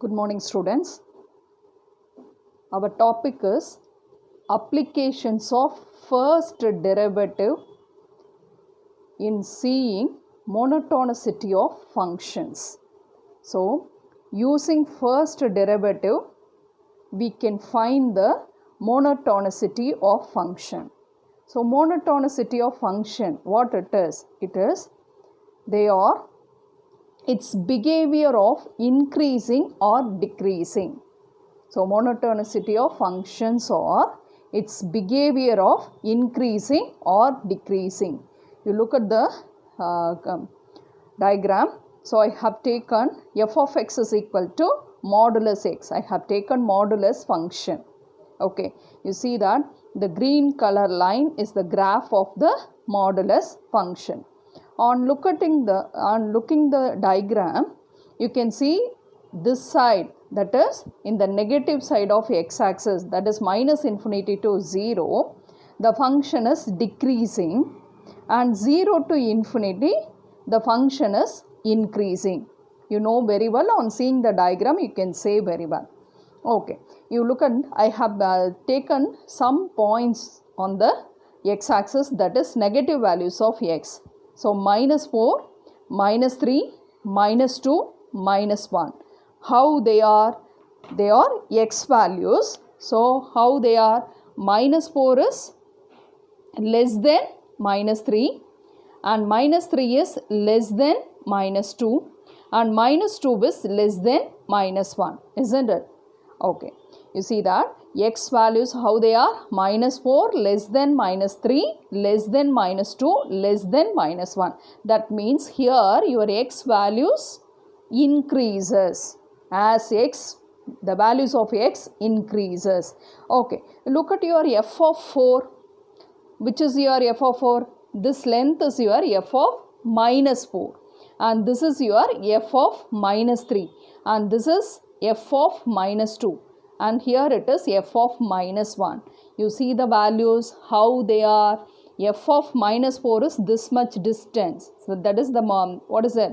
Good morning, students. Our topic is applications of first derivative in seeing monotonicity of functions. So, using first derivative, we can find the monotonicity of function. So, monotonicity of function, what it is? Its behavior of increasing or decreasing. So, monotonicity of functions or its behavior of increasing or decreasing. You look at the diagram. So, I have taken f of x is equal to modulus x. I have taken modulus function. Okay, you see that the green color line is the graph of the modulus function. On looking the diagram, you can see this side, that is in the negative side of x-axis, that is minus infinity to 0, the function is decreasing, and 0 to infinity, the function is increasing. You know very well, on seeing the diagram, you can say very well. Okay, you look at, I have taken some points on the x-axis, that is negative values of x. So, minus 4, minus 3, minus 2, minus 1. How they are? They are x values. So, how they are? Minus 4 is less than minus 3 and minus 3 is less than minus 2 and minus 2 is less than minus 1. Isn't it? Okay. You see that? X values, how they are? Minus 4, less than minus 3, less than minus 2, less than minus 1. That means here your x values increases as x, the values of x increases. Okay, look at your f of 4. Which is your f of 4? This length is your f of minus 4 and this is your f of minus 3 and this is f of minus 2. And here it is f of minus 1. You see the values, how they are. F of minus 4 is this much distance. So that is the, what is it?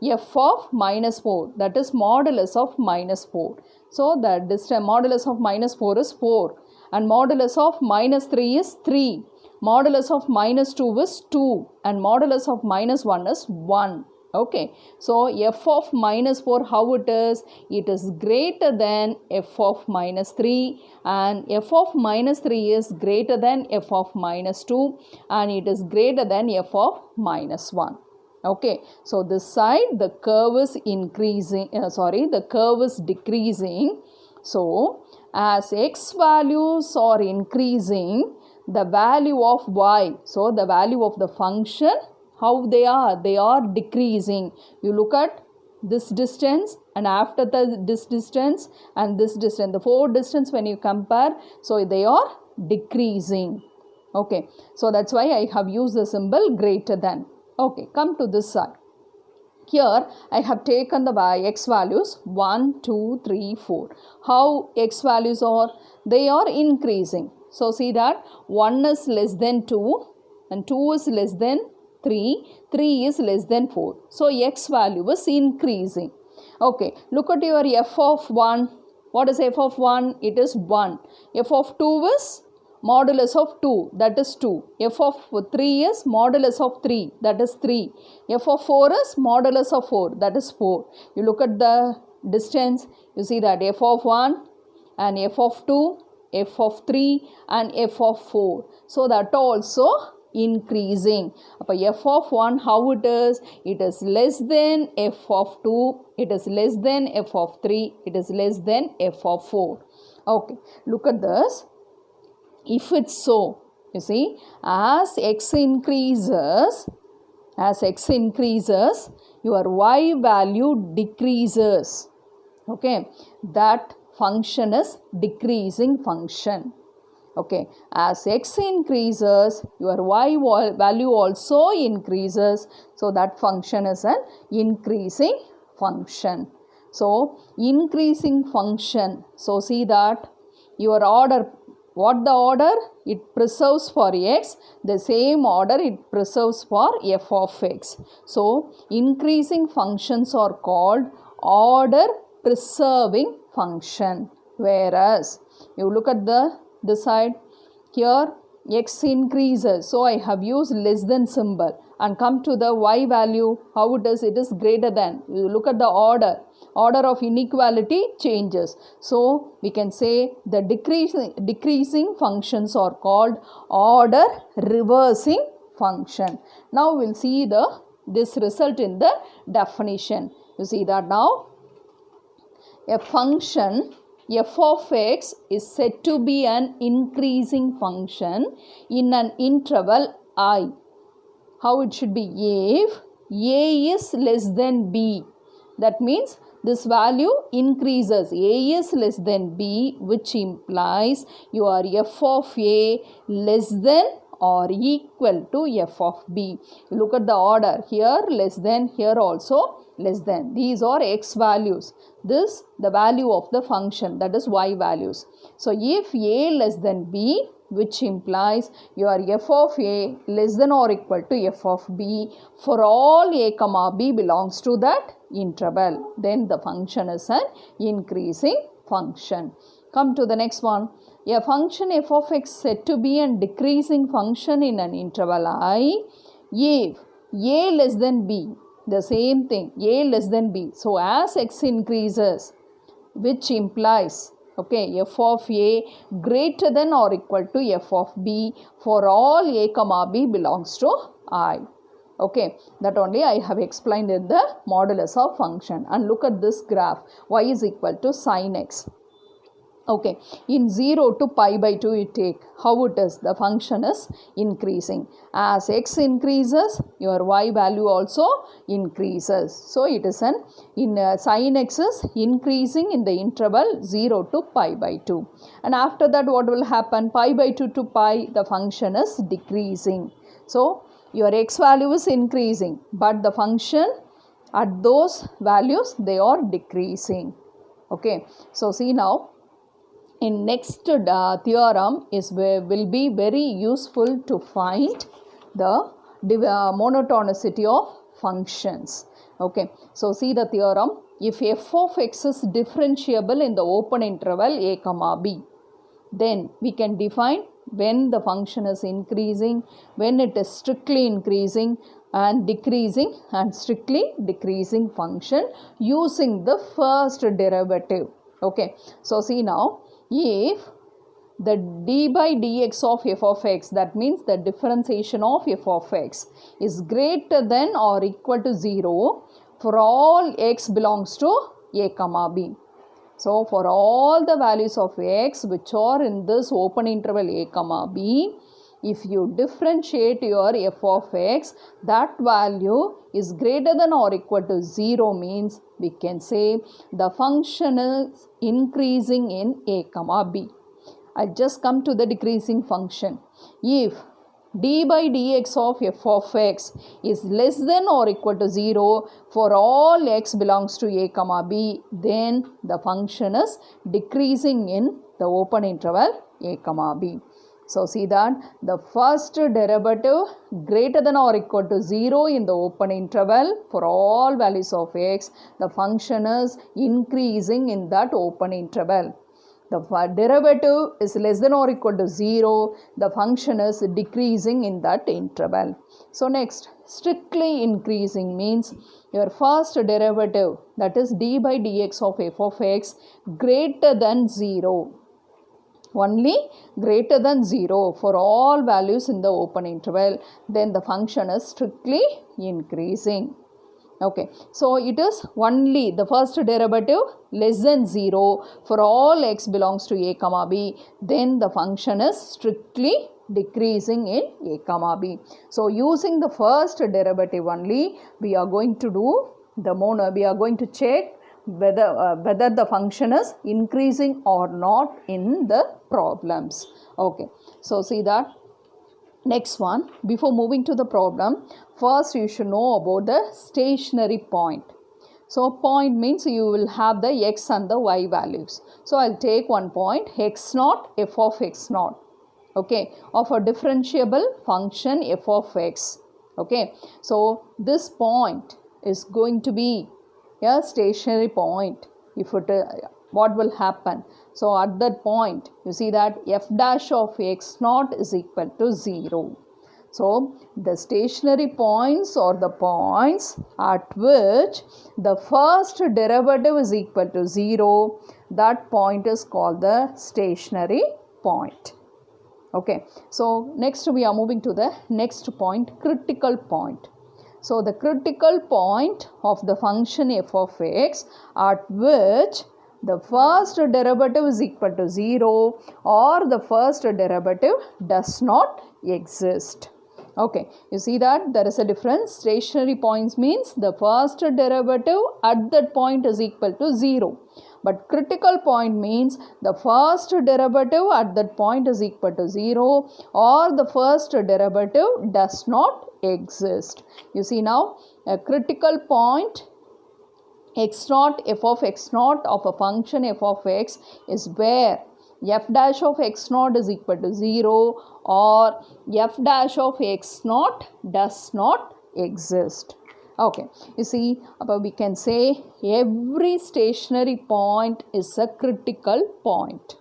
F of minus 4, that is modulus of minus 4. So the distance, modulus of minus 4 is 4. And modulus of minus 3 is 3. Modulus of minus 2 is 2. And modulus of minus 1 is 1. Okay, so f of minus 4, how it is? It is greater than f of minus 3 and f of minus 3 is greater than f of minus 2 and it is greater than f of minus 1. Okay, so this side the curve is increasing, the curve is decreasing. So, as x values are increasing, the value of y, so the value of the function, how they are decreasing. You look at this distance and after this distance and this distance, the 4 distance when you compare, so they are decreasing. Okay, so that's why I have used the symbol greater than. Okay, come to this side. Here I have taken the x values 1, 2, 3, 4. How x values are? They are increasing. So see that 1 is less than 2 and 2 is less than 3, 3 is less than 4. So, x value is increasing. Okay, look at your f of 1. What is f of 1? It is 1. F of 2 is modulus of 2, that is 2. F of 3 is modulus of 3, that is 3. F of 4 is modulus of 4, that is 4. You look at the distance, you see that f of 1 and f of 2, f of 3 and f of 4. So, that also increasing. F of 1, how it is? It is less than f of 2, it is less than f of 3, it is less than f of 4. Okay, look at this. If it's so, you see, as x increases, your y value decreases. Okay, that function is decreasing function. Okay, as x increases, your y value also increases. So, that function is an increasing function. So, increasing function. So, see that your order, what the order? It preserves for x, the same order it preserves for f of x. So, increasing functions are called order preserving function. Whereas you look at this side, here x increases, so I have used less than symbol, and come to the y value, how it is greater than. You look at the order of inequality changes, so we can say the decreasing functions are called order reversing function. Now we'll see this result in the definition. You see that now a function f of x is said to be an increasing function in an interval I. How it should be? If a is less than b, that means this value increases. A is less than b, which implies your f of a less than or equal to f of b. Look at the order. Here less than, here also less than. These are x values. This the value of the function, that is y values. So if a less than b, which implies your f of a less than or equal to f of b for all a comma b belongs to that interval, then the function is an increasing function. Come to the next one. A function f of x said to be a decreasing function in an interval I if a less than b, the same thing, a less than b. So as x increases, which implies f of a greater than or equal to f of b for all a comma b belongs to I. That only I have explained in the modulus of function. And look at this graph, y is equal to sin x. In 0 to pi by 2 you take, how it is? The function is increasing. As x increases, your y value also increases. So it is sin x is increasing in the interval 0 to pi by 2. And after that what will happen? Pi by 2 to pi, the function is decreasing. So your x value is increasing, but the function at those values, they are decreasing. So see now, in next theorem will be very useful to find the monotonicity of functions. So see the theorem. If f of x is differentiable in the open interval a comma b, then we can define when the function is increasing, when it is strictly increasing, and decreasing and strictly decreasing function using the first derivative. So see now, if the d by dx of f of x, that means the differentiation of f of x is greater than or equal to 0 for all x belongs to a comma b. So for all the values of x which are in this open interval a comma b, if you differentiate your f of x, that value is greater than or equal to 0 means we can say the function is increasing in a comma b. I just come to the decreasing function. If d by dx of f of x is less than or equal to 0 for all x belongs to a comma b, then the function is decreasing in the open interval a comma b. So see that the first derivative greater than or equal to 0 in the open interval for all values of x, the function is increasing in that open interval. The derivative is less than or equal to 0, the function is decreasing in that interval. So next, strictly increasing means your first derivative, that is d by dx of f of x, greater than 0. Only greater than 0 for all values in the open interval, then the function is strictly increasing. So it is only the first derivative less than 0 for all x belongs to a comma b, then the function is strictly decreasing in a comma b. So using the first derivative only, we are going to do we are going to check whether the function is increasing or not in the problems. So see that. Next one, before moving to the problem, first you should know about the stationary point. So point means you will have the x and the y values. So I'll take one point, x naught, f of x naught, of a differentiable function f of x. So this point is going to be a stationary point if it what will happen? So at that point, you see that f dash of x naught is equal to 0. So the stationary points or the points at which the first derivative is equal to 0, that point is called the stationary point. Okay, so next we are moving to the next point, critical point. So the critical point of the function f of x at which the first derivative is equal to 0 or the first derivative does not exist. Okay, you see that there is a difference. Stationary points means the first derivative at that point is equal to 0. But critical point means the first derivative at that point is equal to 0 or the first derivative does not exist. You see now a critical point x naught f of x naught of a function f of x is where f dash of x naught is equal to 0 or f dash of x naught does not exist. Okay, you see, we can say every stationary point is a critical point.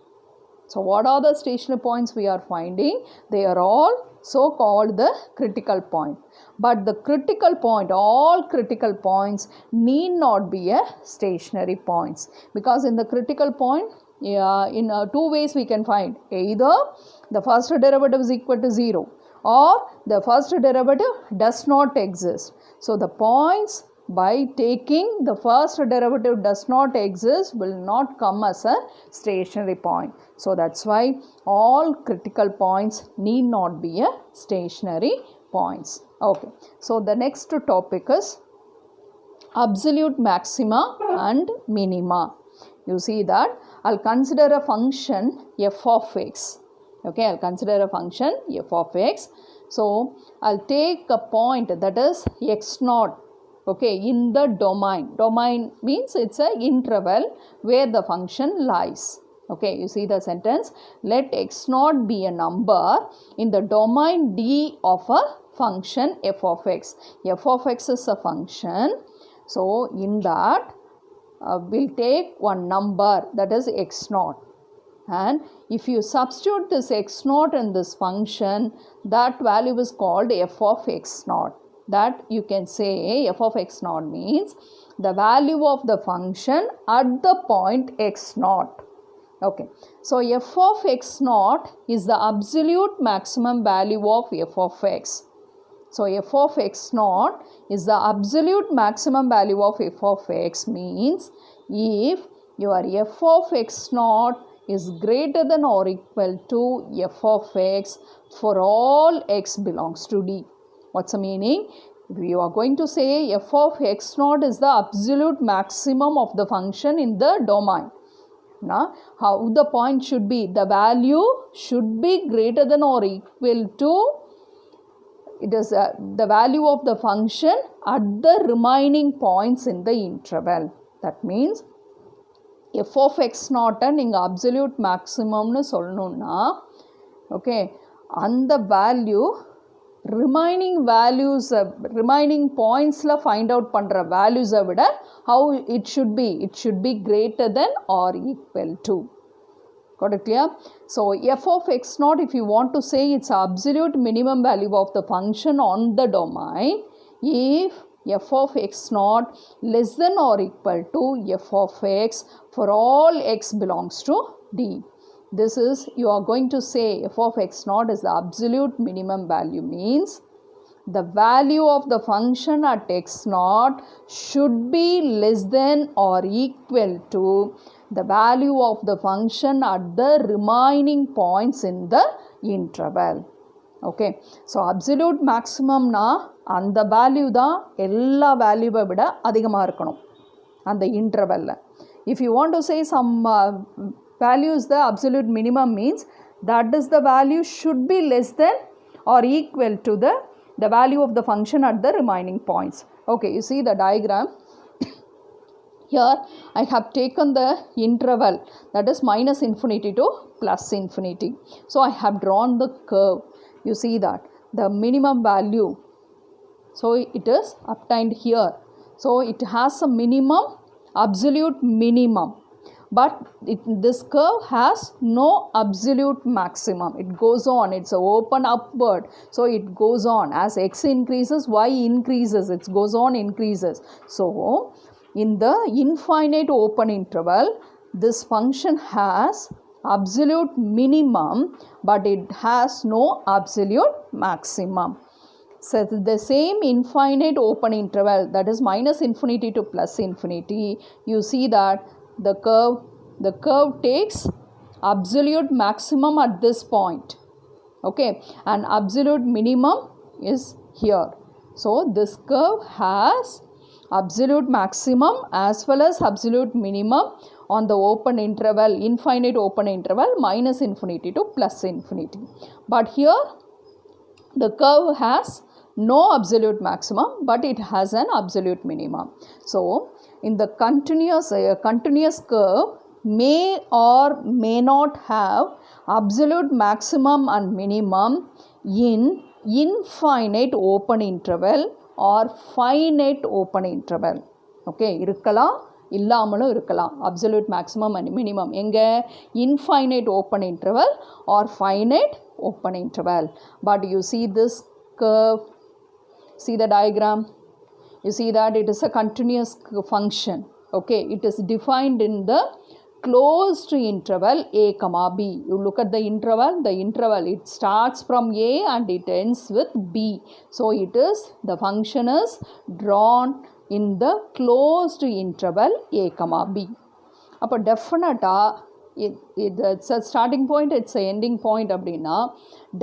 So what are the stationary points we are finding? They are all so called the critical point. But the critical point, all critical points need not be a stationary points, because in the critical point, in two ways we can find. Either the first derivative is equal to 0 or the first derivative does not exist. So the points by taking the first derivative does not exist will not come as a stationary point. So that's why all critical points need not be a stationary points. Okay, so the next topic is absolute maxima and minima. You see that I'll consider a function f of x. Okay, I'll consider a function f of x. So I'll take a point that is x naught. Okay, in the domain. Domain means it's an interval where the function lies. Okay, you see the sentence. Let x naught be a number in the domain D of a function f of x. F of x is a function. So in that we'll take one number, that is x naught. And if you substitute this x naught in this function, that value is called f of x naught. That you can say f of x naught means the value of the function at the point x naught. Okay, so f of x naught is the absolute maximum value of f of x. So f of x naught is the absolute maximum value of f of x means if your f of x naught is greater than or equal to f of x for all x belongs to D. What's the meaning? You are going to say f of x naught is the absolute maximum of the function in the domain. Now, how the point should be? The value should be greater than or equal to, it is the value of the function at the remaining points in the interval. That means f of x naught நீங்க absolute maximumனு சொல்லணும்னா, okay, அந்த value remaining values, remaining points la find out பண்ற values விட how it should be greater than or equal to. Got it clear? So f of x naught, if you want to say its absolute minimum value of the function on the domain, if f of x naught less than or equal to f of x for all x belongs to D. This is, you are going to say f of x naught is the absolute minimum value means the value of the function at x naught should be less than or equal to the value of the function at the remaining points in the interval. Okay, so absolute maximum na and the value da ella value விட அதிகமா இருக்கணும் அந்த interval. If you want to say some values, the absolute minimum means that is the value should be less than or equal to the value of the function at the remaining points. Okay, you see the diagram. Here I have taken the interval that is minus infinity to plus infinity. So I have drawn the curve. You see that the minimum value, so it is obtained here. So it has a minimum absolute minimum. But this curve has no absolute maximum. It goes on. It's open upward. So it goes on. As x increases, y increases. It goes on, increases. So in the infinite open interval, this function has absolute minimum, but it has no absolute maximum. So the same infinite open interval, that is minus infinity to plus infinity, you see that the curve takes absolute maximum at this point, okay, and absolute minimum is here. So this curve has absolute maximum as well as absolute minimum on the open interval, infinite open interval, minus infinity to plus infinity. But here the curve has no absolute maximum, but it has an absolute minimum. So in the continuous curve may or may not have absolute maximum and minimum in infinite open interval or finite open interval. Okay, irukkalam illamalum irukkalam absolute maximum and minimum enga infinite open interval or finite open interval. But you see this curve, see the diagram, you see that it is a continuous function. Okay, it is defined in the closed interval a comma b. You look at the interval, it starts from a and it ends with b. So the function is drawn in the closed interval a comma b. அப்போ டெஃபினட்டாக it's a starting point, it's a ending point அப்படின்னா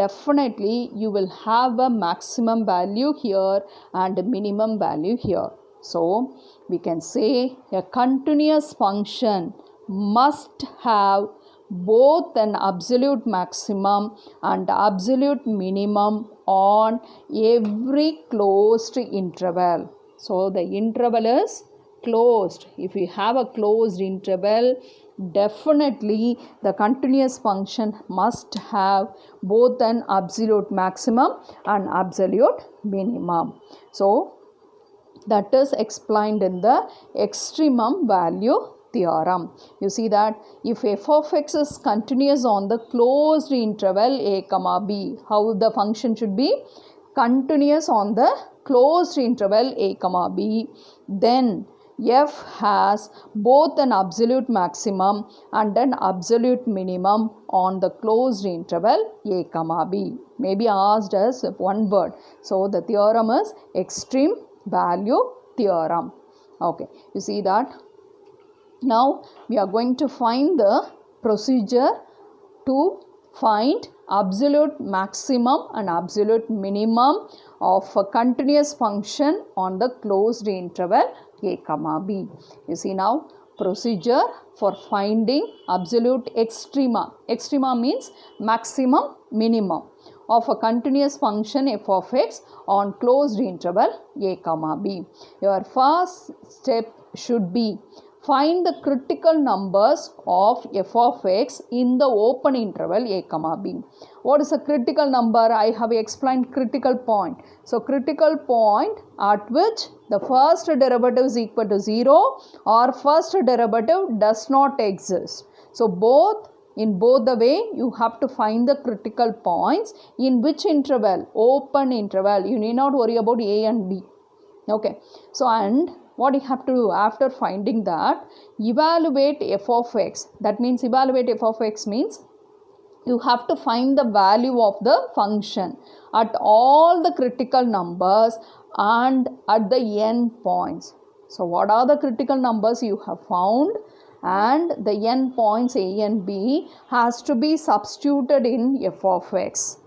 definitely you will have a maximum value here and a minimum value here. So we can say a continuous function must have both an absolute maximum and absolute minimum on every closed interval. So the interval is closed. If we have a closed interval, definitely the continuous function must have both an absolute maximum and absolute minimum. So that is explained in the extremum value theorem. You see that if f of x is continuous on the closed interval a comma b, how the function should be continuous on the closed interval a comma b, then f has both an absolute maximum and an absolute minimum on the closed interval a comma b. May be asked as one word. So the theorem is extreme value theorem. Okay, you see that. Now we are going to find the procedure to find absolute maximum and absolute minimum of a continuous function on the closed interval a comma b. You see now procedure for finding absolute extrema. Extrema means maximum minimum of a continuous function f of x on closed interval a comma b. Your first step should be find the critical numbers of f of x in the open interval a comma b. What is a critical number? I have explained critical point. So critical point at which the first derivative is equal to 0 or first derivative does not exist. So in both the way you have to find the critical points in which interval? Open interval. You need not worry about a and b. Okay. So and what you have to do after finding that, evaluate f of x. That means evaluate f of x means you have to find the value of the function at all the critical numbers and at the end points. So what are the critical numbers you have found, and the end points a and b has to be substituted in f of x.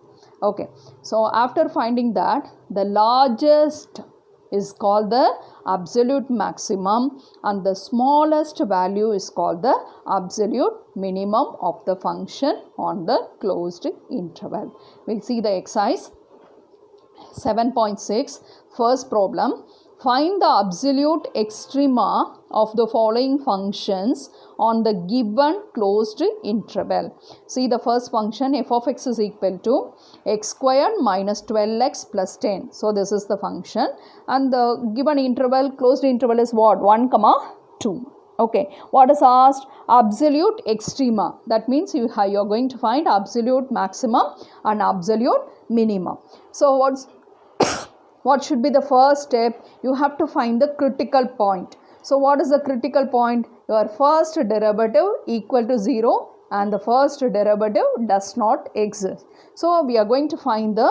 Okay, so after finding that, the largest is called the absolute maximum and the smallest value is called the absolute minimum of the function on the closed interval. We'll see the exercise 7.6. First problem. Find the absolute extrema of the following functions on the given closed interval. See the first function f of x is equal to x squared minus 12x plus 10. So this is the function and the given interval, closed interval is what? 1, 2. Okay, what is asked? Absolute extrema. That means you are going to find absolute maximum and absolute minimum. So what should be the first step? You have to find the critical point. So what is the critical point? Your first derivative equal to 0 and the first derivative does not exist. So we are going to find the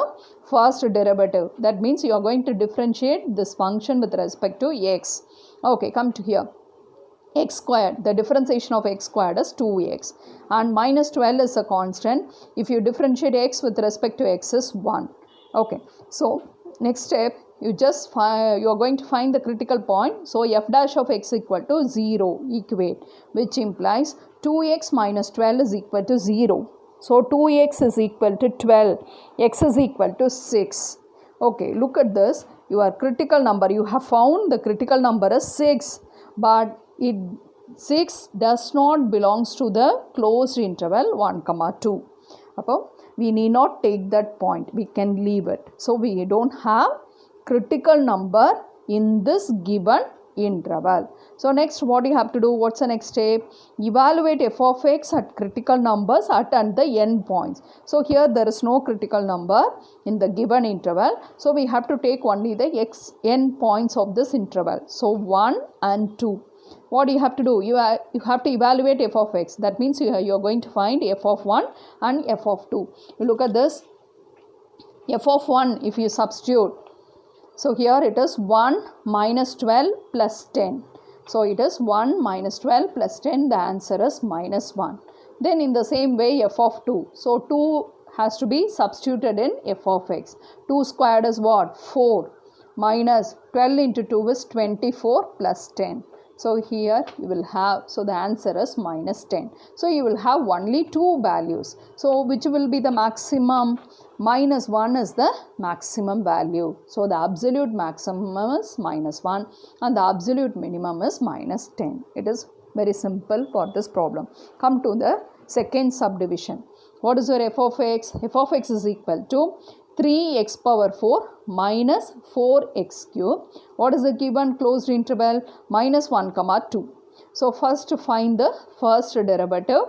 first derivative. That means you are going to differentiate this function with respect to x. Okay, come to here. X squared, the differentiation of x squared is 2x and minus 12 is a constant. If you differentiate x with respect to x is 1. Okay, so next step, you are going to find the critical point. So f dash of x equal to 0 equate, which implies 2x minus 12 is equal to 0. So 2x is equal to 12, x is equal to 6. Okay, look at this. Your critical number, you have found the critical number is 6, but 6 does not belongs to the closed interval 1, 2. We need not take that point. We can leave it. So we don't have critical number in this given interval. So next, what you have to do? What's the next step? Evaluate f of x at critical numbers at the end points. So here there is no critical number in the given interval. So we have to take only the end points of this interval. So 1 and 2. What you have to do? You have to evaluate f of x. That means you are going to find f of 1 and f of 2. You look at this. F of 1, if you substitute. So here it is 1 minus 12 plus 10. So it is 1 minus 12 plus 10. The answer is minus 1. Then in the same way f of 2. So 2 has to be substituted in f of x. 2 squared is what? 4. Minus 12 into 2 is 24 plus 10. So here you will have, so the answer is minus 10. So you will have only two values. So which will be the maximum? Minus 1 is the maximum value. So the absolute maximum is minus 1 and the absolute minimum is minus 10. It is very simple for this problem. Come to the second subdivision. What is your f of x? F of x is equal to 3x power 4 minus 4x cube. What is the given closed interval? Minus 1, 2. So first to find the first derivative.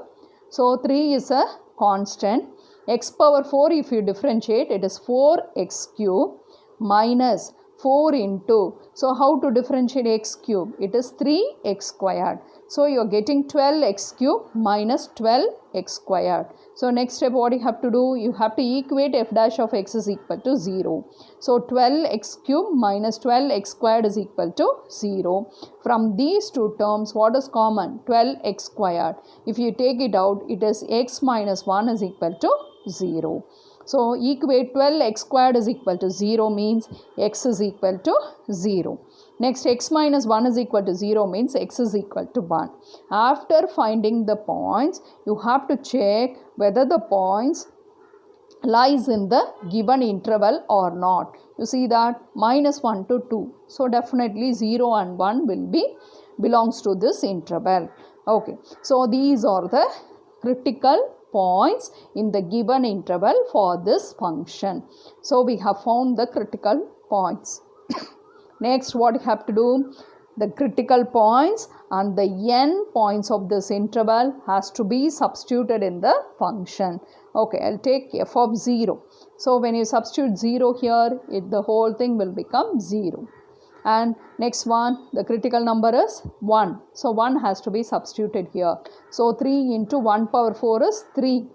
So 3 is a constant. X power 4, if you differentiate, it is 4x cube minus 4 into. So how to differentiate x cube? It is 3x squared. So you are getting 12x cube minus 12x squared. So next step, what you have to do? You have to equate f dash of x is equal to 0. So 12x cube minus 12x squared is equal to 0. From these two terms, what is common? 12x squared. If you take it out, it is x minus 1 is equal to 0. So equate 12x squared is equal to 0 means x is equal to 0. Next, x minus 1 is equal to 0 means x is equal to 1. After finding the points, you have to check whether the points lies in the given interval or not. You see that minus 1 to 2. So definitely 0 and 1 will be belongs to this interval. Okay. So these are the critical points in the given interval for this function. So we have found the critical points. Next, what you have to do? The critical points and the n points of this interval has to be substituted in the function. Okay, I'll take f of 0. So when you substitute 0 here, the whole thing will become 0. And next one, the critical number is 1. So 1 has to be substituted here. So 3 into 1 power 4 is 3.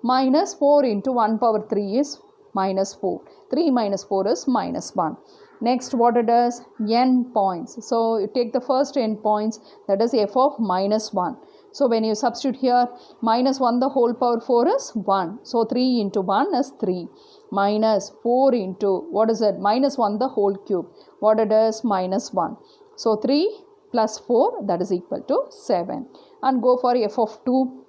Minus 4 into 1 power 3 is minus 4. 3 minus 4 is minus 1. Next, what it is? N points. So you take the first n points, that is f of minus 1. So when you substitute here, minus 1 the whole power 4 is 1. So 3 into 1 is 3. Minus 4 into, what is it? Minus 1 the whole cube. What it is? Minus 1. So 3 plus 4, that is equal to 7. And go for f of 2.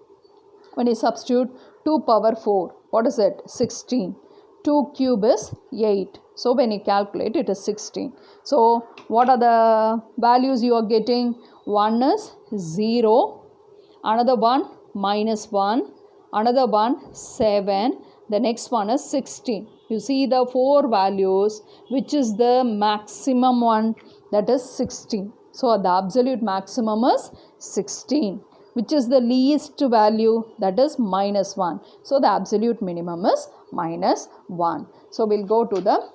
When you substitute 2 power 4, what is it? 16. 2 cube is 8. So when you calculate, it is 16. So what are the values you are getting? One is 0. Another one minus 1. Another one 7. The next one is 16. You see the 4 values, which is the maximum one, that is 16. So the absolute maximum is 16. Which is the least value? That is minus 1. So the absolute minimum is minus 1. So we'll go to the